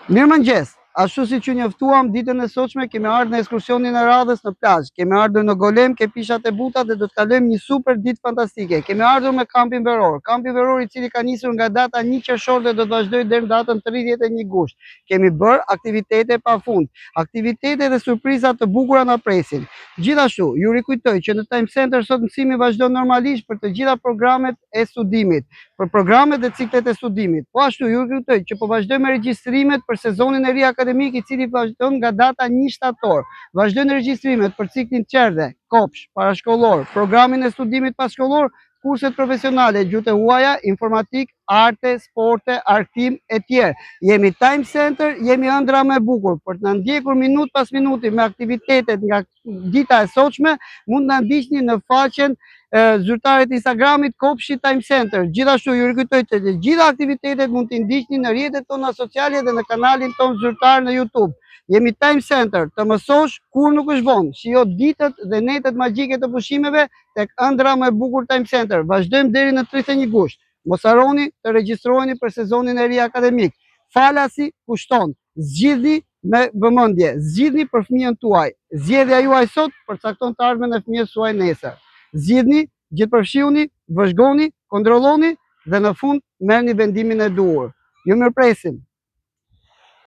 Mirëmëngjes. Ashtu si që njoftuam, ditën e sotshme kemi ardhur në ekskursionin e radhës në plazh. Kemi ardhur në Golem, ke pishat e buta dhe do të kalojmë një super ditë fantastike. Kemi ardhur me kampin veror. Kampi veror i cili ka nisur nga data 1 qershor dhe do të vazhdojë deri në datën 31 gusht. Kemi bërë aktivitete pafund. Aktivitete dhe surpriza të bukura na presin. Gjithashtu, ju rikujtoj që në Time Center sot mësimi vazhdon normalisht për të gjitha programet e studimit, për programet dhe ciklet e studimit. Po ashtu ju rikujtoj që po vazhdojmë regjistrimet për sezonin e ri akademik i cili vazhdon nga data 1 shtator. Vazhdojnë regjistrimet për ciklin qerdhe, kopsh, parashkollor, programin e studimit passhkollor, kurset profesionale, gjuhë e huaja, informatik, arte, sporte, artim e tjerë. Jemi Time Center, jemi ëndra më e bukur. Për të na ndjekur minut pas minuti me aktivitetet nga dita e sotshme, mund na ndiqni në faqen zyrtarët Instagramit Kopshi Time Center. Gjithashtu ju rikujtoj që të gjitha aktivitetet mund t'i ndiqni në rrjetet tona sociale dhe në kanalin ton zyrtar në YouTube. Jemi Time Center, të mësosh kur nuk është vonë. Shijo ditët dhe netët magjike të pushimeve tek ëndra më e bukur Time Center. Vazhdojmë deri në 31 gusht. Mos harroni të regjistroheni për sezonin e ri akademik. Falasi kushton. Zgjidhni me vëmendje. Zgjidhni për fëmijën tuaj. Zgjedhja juaj sot përcakton të ardhmen e fëmijës suaj nesër. Zgjidhni, gjithëpërfshihuni, vëzhgoni, kontrolloni dhe në fund merrni vendimin e duhur. Ju mirëpresim.